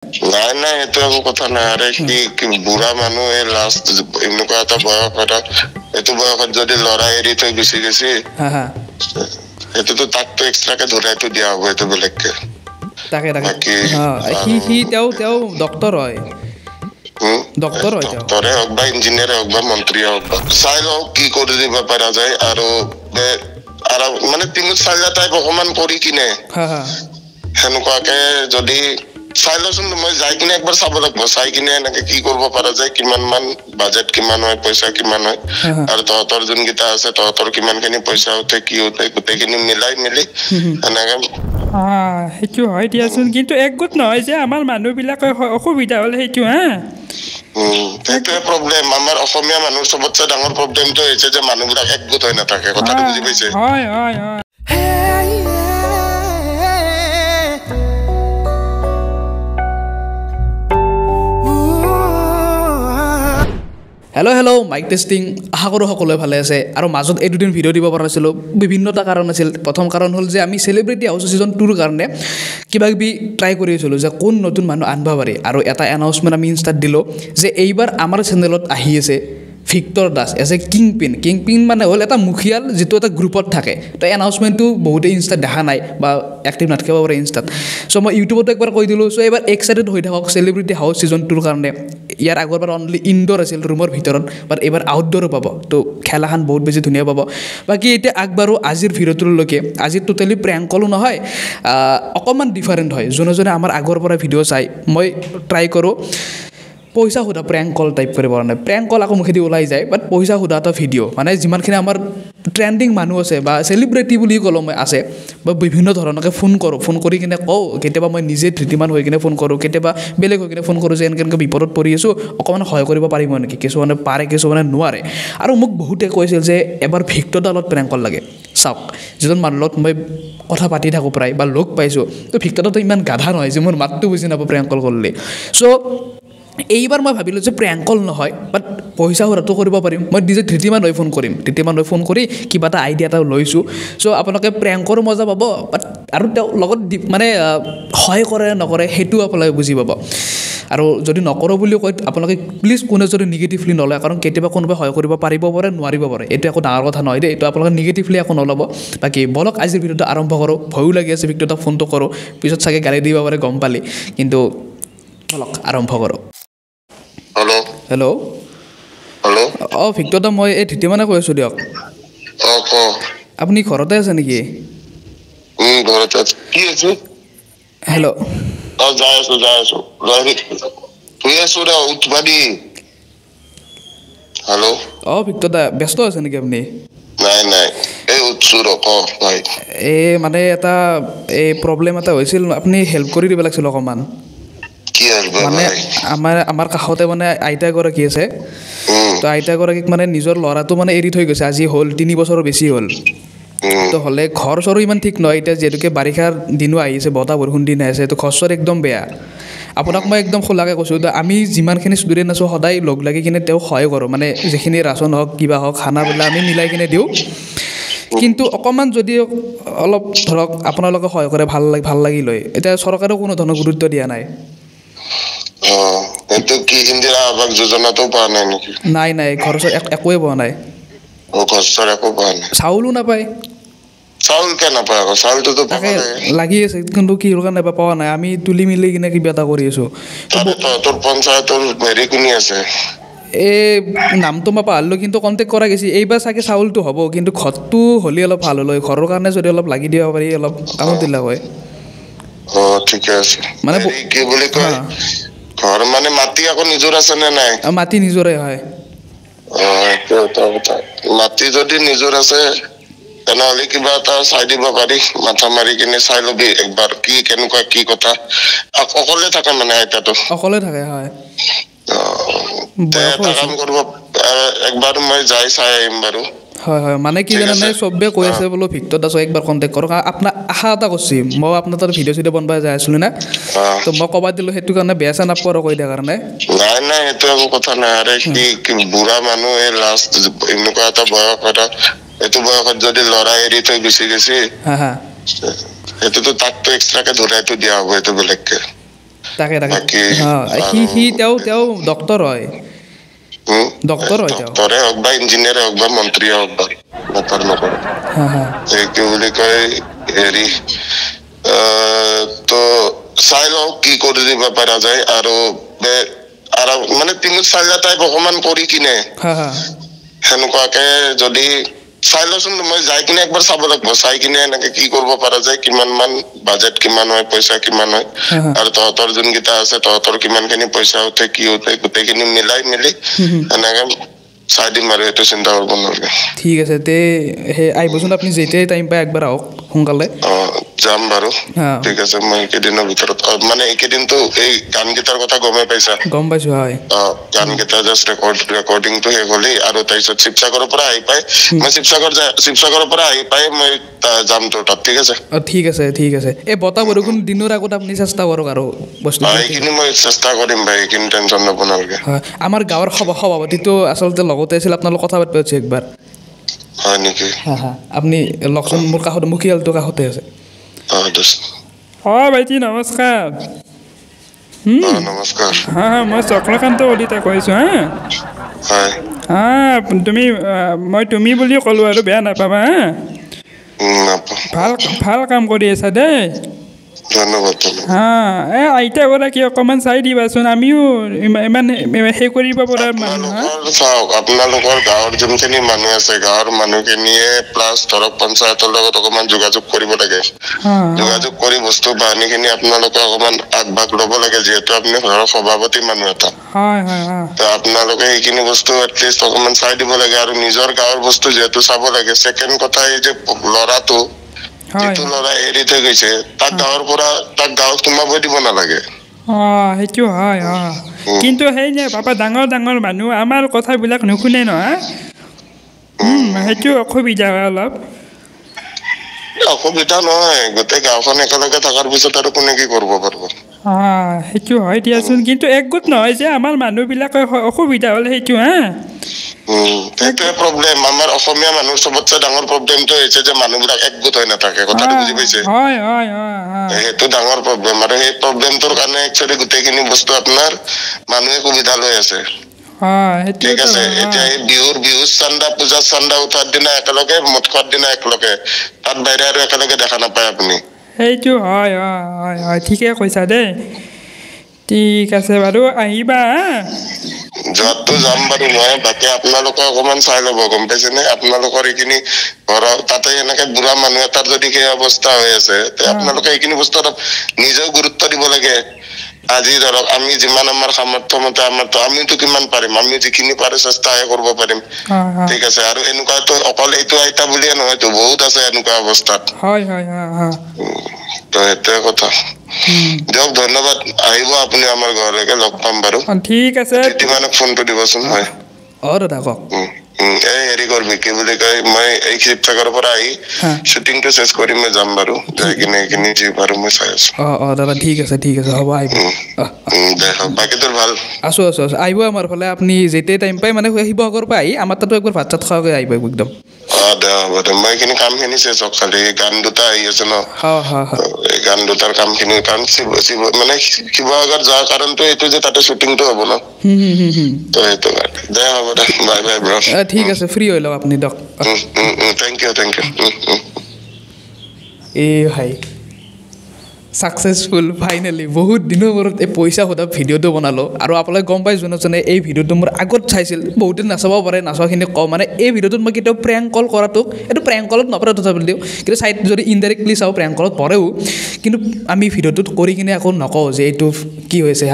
নাই নাই সেইটো একো কথা নাই আৰে কি বুঢ়া মানুহ লাষ্ট এনেকুৱা এটা বয়স এটা এইটো বয়সত যদি ল'ৰা এৰি থৈ গুচি গৈছে সেইটোতো তাকতো এক্সট্ৰাকে ধৰাইতো দিয়া হ'ব এইটো বেলেগকে তাকে সি তেওঁ ডক্টৰ হয় ডক্টৰ হয় ডক্টৰে হওক বা ইঞ্জিনিয়াৰে হওক বা মন্ত্ৰীয়ে হওক চাই লওক কি কৰি দিব পৰা যায় আৰু মানে তিনি চাৰিটা টাইপ অকমান কৰি কিনে সেনেকুৱাকে যদি চাই লচোন মই যাই কিনে একবাৰ চাব লাগিব চাই কিনে এনেকে কি কৰিব পৰা যায় কিমান মান বাজেট কিমান হয় পইচা কিমান হয় আৰু তহঁতৰ যোনকেইটা আছে তহঁতৰ কিমানখিনি পইচা উঠে কি উঠে গোটেইখিনি মিলাই মেলি এনেকে সেইটো হয় দিয়াচোন কিন্তু একগোট নহয় যে আমাৰ মানুহবিলাকে অসুবিধা হ'ল সেইটো সেইটোৱে প্ৰব্লেম আমাৰ অসমীয়া মানুহৰ চবতছে ডাঙৰ প্ৰব্লেমটো হৈছে যে মানুহবিলাক একগোট হৈ নাথাকে কথাটো বুজি পাইছে হয় হয় হয় হেল্ল' মাইক টেষ্টিং আশা কৰোঁ সকলোৱে ভালে আছে আৰু মাজত এই দুদিন ভিডিঅ' দিব পৰা নাছিলোঁ বিভিন্নটা কাৰণ আছিল প্ৰথম কাৰণ হ'ল যে আমি চেলিব্ৰিটি হাউচ ছিজন 2ৰ কাৰণে কিবা কিবি ট্ৰাই কৰি আছিলোঁ যে কোন নতুন মানুহ আনিব পাৰি আৰু এটা এনাউন্সমেণ্ট আমি ইনষ্টাত দিলোঁ যে এইবাৰ আমাৰ চেনেলত আহি আছে Victor Das as a kingpin মানে হ'ল এটা মুখিয়াল যিটো এটা গ্ৰুপত থাকে তো এনাউন্সমেণ্টটো বহুতে ইনষ্টাত দেখা নাই বা এক্টিভ নাথাকিব পাৰে ইনষ্টাত চ' মই ইউটিউবতো একবাৰ কৈ দিলোঁ চ' এইবাৰ এক্সাইটেড হৈ থাকক চেলিব্ৰিটি হাউচ ছিজন 2ৰ কাৰণে ইয়াৰ আগৰবাৰ অনলি ইনডোৰ আছিল ৰুমৰ ভিতৰত বাট এইবাৰ আউটডোৰো পাব তো খেলাখন বহুত বেছি ধুনীয়া পাব বাকী এতিয়া আগবাৰো আজিৰ ভিডিঅ'টোলৈকে আজি টোটেলি প্ৰেংক কলো নহয় অকণমান ডিফাৰেণ্ট হয় যোনে আমাৰ আগৰ পৰা ভিডিঅ' চাই মই ট্ৰাই কৰোঁ পইচা সোধা প্ৰেংক কল টাইপ কৰিব পৰা নাই প্ৰেংক কল আকৌ মুখেদি ওলাই যায় বাট পইচা সোধা এটা ভিডিঅ' মানে যিমানখিনি আমাৰ ট্ৰেণ্ডিং মানুহ আছে বা চেলিব্ৰিটি বুলি ক'লোঁ মই আছে বা বিভিন্ন ধৰণকে ফোন কৰি কিনে কওঁ কেতিয়াবা মই নিজে ধৃতিমান হৈ কিনে ফোন কৰোঁ কেতিয়াবা বেলেগ হৈ কিনে ফোন কৰোঁ যে এনেকৈ বিপদত পৰি আছোঁ অকণমান সহায় কৰিব পাৰিব নেকি কিছুমানে পাৰে কিছুমানে নোৱাৰে আৰু মোক বহুতে কৈছিল যে এবাৰ ভিক্টৰ দালত প্ৰেংক কল লাগে চাওক যিজন মানুহৰ লগত মই কথা পাতি থাকোঁ প্ৰায় বা লগ পাইছোঁ তো ভিক্টৰ দাটো ইমান গাধা নহয় যে মোৰ মাতটো বুজি নাপাব প্ৰেংক কল কৰিলে চ' এইবাৰ মই ভাবিলোঁ যে প্ৰেংক কল নহয় বাট পইচা সুৰাটো কৰিব পাৰিম মই নিজে ধৃতিমান হৈ ফোন কৰি কিবা এটা আইডিয়া এটা লৈছোঁ চ' আপোনালোকে প্ৰেংকৰো মজা পাব বাট আৰু তেওঁ লগত মানে সহায় কৰে নকৰে সেইটো আপোনালোকে বুজি পাব আৰু যদি নকৰোঁ বুলিও কয় আপোনালোকে প্লিজ কোনে যদি নিগেটিভলি নলয় কাৰণ কেতিয়াবা কোনোবাই সহায় কৰিব পাৰিব পাৰে নোৱাৰিব পাৰে এইটো একো ডাঙৰ কথা নহয় দেই এইটো আপোনালোকে নিগেটিভলি একো নল'ব বাকী বলক আজিৰ ভিডিঅ'টো আৰম্ভ কৰোঁ ভয়ো লাগি আছে ভিডিঅ'টো ফোনটো কৰোঁ পিছত চাগে গালি দিব পাৰে গম পালি কিন্তু বলক আৰম্ভ কৰোঁ হেল্ল' ভিক্টৰ দা মই এই ধৃতিমানে কৈ আছোঁ দিয়ক আপুনি ঘৰতে আছে নেকি হেল্ল' ভিক্টৰ দা ব্যস্ত আছে নেকি আপুনি এই মানে এটা এই প্ৰব্লেম এটা হৈছিল আপুনি হেল্প কৰি দিব লাগিছিল অকণমান মানে আমাৰ কাষতে মানে আইতা এগৰাকী আছে তো আইতাগৰাকীক মানে নিজৰ ল'ৰাটো মানে এৰি থৈ গৈছে আজি হ'ল 3 বছৰৰ বেছি হ'ল তো হ'লে ঘৰ চৰো ইমান ঠিক নহয় এতিয়া যিহেতুকে বাৰিষাৰ দিনো আহিছে বতাহ বৰষুণ দিন আহিছে তো ঘৰ চৰ একদম বেয়া আপোনাক মই একদম খোলাকৈ কৈছোঁ তো আমি যিমানখিনি ষ্টুডেণ্ট আছোঁ সদায় লগ লাগি কিনে তেওঁক সহায় কৰোঁ মানে যিখিনি ৰাচন হওক কিবা হওক খানাবিলাক আমি মিলাই কিনে দিওঁ কিন্তু অকণমান যদি অলপ ধৰক আপোনালোকে সহায় কৰে ভাল লাগিল হয় এতিয়া চৰকাৰেও কোনো ধৰণৰ গুৰুত্ব দিয়া নাই নাই ঘৰ চৰ একোৱে পোৱা নাই চাউলো নাপায় লাগি আছে কিন্তু কি কাৰণে পোৱা নাই আমি তুলি মিলি কিনে কিবা এটা কৰি আছোঁ এই নামটো মই পাহৰিলোঁ কিন্তু কণ্টেক্ট কৰা গৈছে এইবাৰ চাগে চাউলটো হ'ব কিন্তু ঘৰটো হ'লে অলপ ভাল হ'ল হয় ঘৰৰ কাৰণে যদি অলপ লাগি দিব পাৰি অলপ কামত দিলা হয় মানে কি বুলি কয় ঘৰ মানে মাটি আকৌ নিজৰ আছে নে নাই মাটি নিজৰে হয় মাটি যদি নিজৰ আছে তেনেহ'লে কিবা এটা চাই দিব পাৰি মাথা মাৰি কিনে চাই ল'বি একবাৰ কি কেনেকুৱা কি কথা অকলে থাকে মানে আইতাটো অকলে থাকে হয় কাম কৰিব একবাৰ মই যাই চাই আহিম বাৰু হয় মানে কি জানে চবে কৈ আছে বোলো ভিক্টৰ দাসক একবাৰ কণ্টেক্ট কৰক আপোনাক আশা এটা কৰিছে মই আপোনাৰ তাত ভিডিঅ' চিডিঅ' বনাব যাই আছিলোঁ না তো মই ক'বাত দিলোঁ সেইটো কাৰণে বেয়া চেয়া নাপাওঁ আৰু কৈ দিয়াৰ কাৰণে নাই সেইটো একো কথা নাই আৰে কি বুঢ়া মানুহ লাষ্ট এনেকুৱা এটা বয়স এটা এইটো বয়সত যদি ল'ৰা এৰি থৈ গুচি গৈছে সেইটোতো তাকতো এক্সট্ৰাকে ধৰাইতো দিয়া হ'ব এইটো বেলেগকে তাকে সি তেওঁ ডক্টৰ হয় ডক্টৰ হয় ডক্টৰে হওক বা ইঞ্জিনিয়াৰে হওক বা মন্ত্ৰীয়ে হওক বা মেটাৰ নকৰে এই কি বুলি কয় হেৰি তো চাই লওঁ কি কৰি দিব পৰা যায় আৰু মানে তিনি চাৰিটা টাইপ অকমান কৰি কিনে সেনেকুৱাকে যদি চাই লচোন মই যাই কিনে একবাৰ চাব লাগিব চাই কিনে এনেকে কি কৰিব পৰা যায় কিমান মান বাজেট কিমান হয় পইচা কিমান হয় আৰু তহঁতৰ যোনকেইটা আছে তহঁতৰ কিমানখিনি পইচা উঠে কি উঠে গোটেইখিনি মিলাই মেলি এনেকে চাই দিম আৰু সেইটো চিন্তা কৰিব নালাগে ঠিক আছে তে আহিবচোন আপুনি যেতিয়াই টাইম পায় একবাৰ আহক সোনকালে যাম বাৰু ঠিক আছে মই এইকেইদিনৰ ভিতৰত মানে এইকেইদিনতো এই গানকেইটাৰ কথা গমেই পাইছা গম পাইছো হয় গানকেইটা জাষ্ট ৰেকৰ্ডিংটো শেষ হ'লেই আৰু তাৰপিছত শিৱসাগৰৰ পৰা আহি পাই মই শিৱসাগৰৰ পৰা আহি পাই মই যাম তোৰ তাত ঠিক আছে এই বতাহ বৰষুণ দিনৰ আগত আপুনি চেষ্টা কৰক আৰু বস্তু এইখিনি মই চেষ্টা কৰিম ভাই এইখিনি টেনশ্যন ল'ব নালাগে আমাৰ গাঁৱৰ সভাপতিটো আচলতে লগতে আছিল আপোনালোক কথা পাতিব আছে একবাৰ হয় নেকি আপুনি লকচোন মোৰ কাষত মুখিয়ালটো কাষতে আছে ভাইটি নমস্কাৰ নমস্কাৰ মই চক্ৰকান্ত কলিতা কৈছোঁ মই তুমি বুলি ক'লোঁ আৰু বেয়া নাপাবা ভাল কাম কৰি আছা দেই আইতাগৰাকী অকণমান চাই দিবাচোন আমিও ইমান সেই কৰিব পৰা মানুহ চাওক আপোনালোকৰ গাঁৱৰ যোনখিনি মানুহ আছে গাঁৱৰ মানুহখিনিয়ে প্লাছ ধৰক পঞ্চায়তৰ লগত অকণমান যোগাযোগ কৰিব লাগে যোগাযোগ কৰি বস্তু বাহিনীখিনি আপোনালোকে অকণমান আগভাগ ল'ব লাগে যিহেতু আপুনি ঘৰৰ সভাপতি মানুহ এটা আপোনালোকে সেইখিনি বস্তু এটলিষ্ট অকণমান চাই দিব লাগে আৰু নিজৰ গাঁৱৰ বস্তু যিহেতু চাব লাগে ছেকেণ্ড কথা এই যে ল'ৰাটো যিটো ল'ৰা এৰি থৈ গৈছে তাক গাঁৱত সোমাবই দিব নালাগে সেইটো হয় কিন্তু সেই নে পাপা ডাঙৰ মানুহ আমাৰ কথাবিলাক নুশুনে নহয় সেইটো অসুবিধা হয় অলপ অসুবিধা নহয় গোটেই গাঁওখন একেলগে থকাৰ পিছত আৰু কোনে কি কৰিব পাৰিব সেইটো হয় দিয়াচোন কিন্তু একগোট নহয় যে আমাৰ মানুহবিলাকৰ অসুবিধা হ'ল সেইটো সেইটোৱে প্ৰব্লেম আমাৰ অসমীয়া মানুহৰ চবতছে ডাঙৰ প্ৰব্লেমটো হৈছে যে মানুহবিলাক একগোট হৈ নাথাকে কথাটো বুজি পাইছে সেইটো ডাঙৰ প্ৰব্লেম আৰু সেই প্ৰব্লেমটোৰ কাৰণে একচুৱেলি গোটেইখিনি বস্তু আপোনাৰ মানুহে সুবিধা লৈ আছে ঠিক আছে এতিয়া এই বিহুৰ চান্দা পূজাৰ চান্দা উঠাৰ দিনা একেলগে মদ খোৱাৰ দিনা একেলগে তাত বাহিৰে আৰু একেলগে দেখা নাপায় আপুনি সেইটো হয় ঠিকে কৈছা দেই ঠিক আছে বাৰু আহিবা যোৱাটো যাম বাৰু মই বাকী আপোনালোকে অকণমান চাই ল'ব গম পাইছেনে আপোনালোকৰ এইখিনি ঘৰৰ তাতে এনেকে বুঢ়া মানুহ এটাৰ যদি সেই অৱস্থা হৈ আছে আপোনালোকে এইখিনি বস্তু অলপ নিজেও গুৰুত্ব দিব লাগে আজি ধৰক আমি যিমান আমাৰ সামৰ্থ্য মতে আমিতো কিমান পাৰিম আমি যিখিনি পাৰো চেষ্টাহে কৰিব পাৰিম ঠিক আছে আৰু এনেকুৱাতো অকল এইটো আইতা বুলিয়ে নহয়তো বহুত আছে এনেকুৱা অৱস্থাত তো সেইটোৱে কথা দিয়ক ধন্যবাদ আহিব আপুনি আমাৰ ঘৰলৈকে লগ পাম বাৰু ঠিক আছে মানে ফোনটো দিবচোন হয় দাদা কওক এই হেৰি কৰিবি কি বুলি কয় মই এই শিৱসাগৰৰ পৰা আহি শ্বুটিংটো চেছ কৰি মই যাম বাৰু যাই কিনে এইখিনি যি পাৰো মই চাই আছো দাদা ঠিক আছে হ'ব আহিব বাকী তোৰ ভাল আছো আহিব আমাৰ ফালে আপুনি যেতিয়াই টাইম পাই মানে শিৱসাগৰৰ পৰা আহি আমাৰ তাতো একবাৰ ভাত চাত খোৱাকৈ আহিব একদম দে হ'ব দে মই এইখিনি কামখিনি চেছ হওক খালি গান দুটা আহি আছে ন এই গান দুটাৰ কামখিনি কাৰণ মানে শিৱসাগৰ যোৱাৰ কাৰণটো এইটো যে তাতে শ্বুটিংটো হ'ব ন তো সেইটো কাৰণে দে হ'ব দে বাই বাই ব্ৰ ঠিক আছে ফ্ৰী হৈ লওক আপুনি দিয়ক থেংক ইউ ভাই ছাকচেছফুল ফাইনেলি বহুত দিনৰ মূৰত এই পইচা সোধা ভিডিঅ'টো বনালোঁ আৰু আপোনালোকে গম পাই যোনে এই ভিডিঅ'টো মোৰ আগত চাইছিল বহুতে নাচাব পাৰে নাচোৱাখিনি কওঁ মানে এই ভিডিঅ'টোত মই কেতিয়াও প্ৰেংক কল কৰাটো এইটো প্ৰেংক কলত নপৰে তথাপি দিওঁ কিন্তু চাইড যদি ইনডাইৰেক্টলি চাওঁ প্ৰেংক কলত পৰেও কিন্তু আমি ভিডিঅ'টোত কৰি কিনে আকৌ নকওঁ যে এইটো কি হৈছে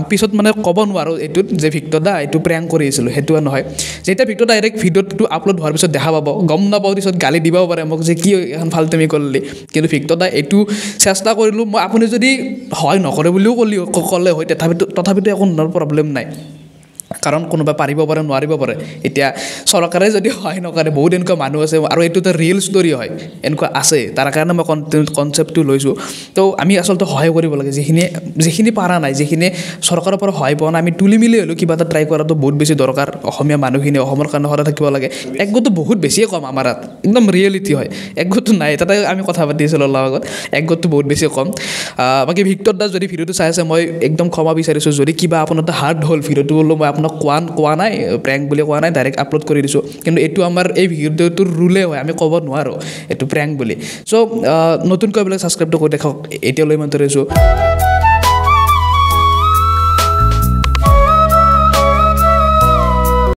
পিছত মানে ক'ব নোৱাৰোঁ এইটোত যে ভিক্টৰ দা এইটো প্ৰেংক কৰি আছিলোঁ সেইটো নহয় যেতিয়া ভিক্টৰ ডাইৰেক্ট ভিডিঅ'টো আপলোড হোৱাৰ পিছত দেখা পাব গম নাপাওঁ পিছত গালি দিবও পাৰে মোক যে কি এখন ফাল্টুমি কৰিলি কিন্তু ভিক্টৰ দা এইটো চেষ্টা কৰিলোঁ মই আপুনি যদি হয় নকৰে বুলিও ক'লে হয় তথাপিতো একো প্ৰব্লেম নাই কাৰণ কোনোবাই পাৰিব পাৰে নোৱাৰিব পাৰে এতিয়া চৰকাৰে যদি সহায় নকৰে বহুত এনেকুৱা মানুহ আছে আৰু এইটো এটা ৰিয়েল ষ্টৰি হয় এনেকুৱা আছে তাৰ কাৰণে মই কনচেপ্টটো লৈছোঁ তো আমি আচলতে সহায় কৰিব লাগে যিখিনি পাৰা নাই যিখিনি চৰকাৰৰ পৰা সহায় পোৱা নাই আমি তুলি মিলি হ'লেও কিবা এটা ট্ৰাই কৰাটো বহুত বেছি দৰকাৰ অসমীয়া মানুহখিনি অসমৰ কাৰণে সদায় থাকিব লাগে এক গোটটো বহুত বেছিয়ে কম আমাৰ ইয়াত একদম ৰিয়েলিটি হয় এক গোটটো নাই তাতে আমি কথা পাতি আছিলোঁ অলপ আগত এক গোটটো বহুত বেছি কম বাকী ভিক্টৰ দাস যদি ভিডিঅ'টো চাই আছে মই একদম ক্ষমা বিচাৰিছোঁ যদি কিবা আপোনাৰ হাৰ্ড হ'ল ভিডিঅ'টো হ'লেও মই আপোনাক কোৱা নাই প্ৰেংক বুলি কোৱা নাই ডাইৰেক্ট আপলোড কৰি দিছোঁ কিন্তু এইটো আমাৰ এই ভিডিঅ'টোৰ ৰুলে হয় আমি ক'ব নোৱাৰোঁ এইটো প্ৰেংক বুলি চ' নতুনকৈ বোলে ছাবস্ক্ৰাইবটো কৰি দেখাওক এতিয়ালৈ ইমান ধৰিছোঁ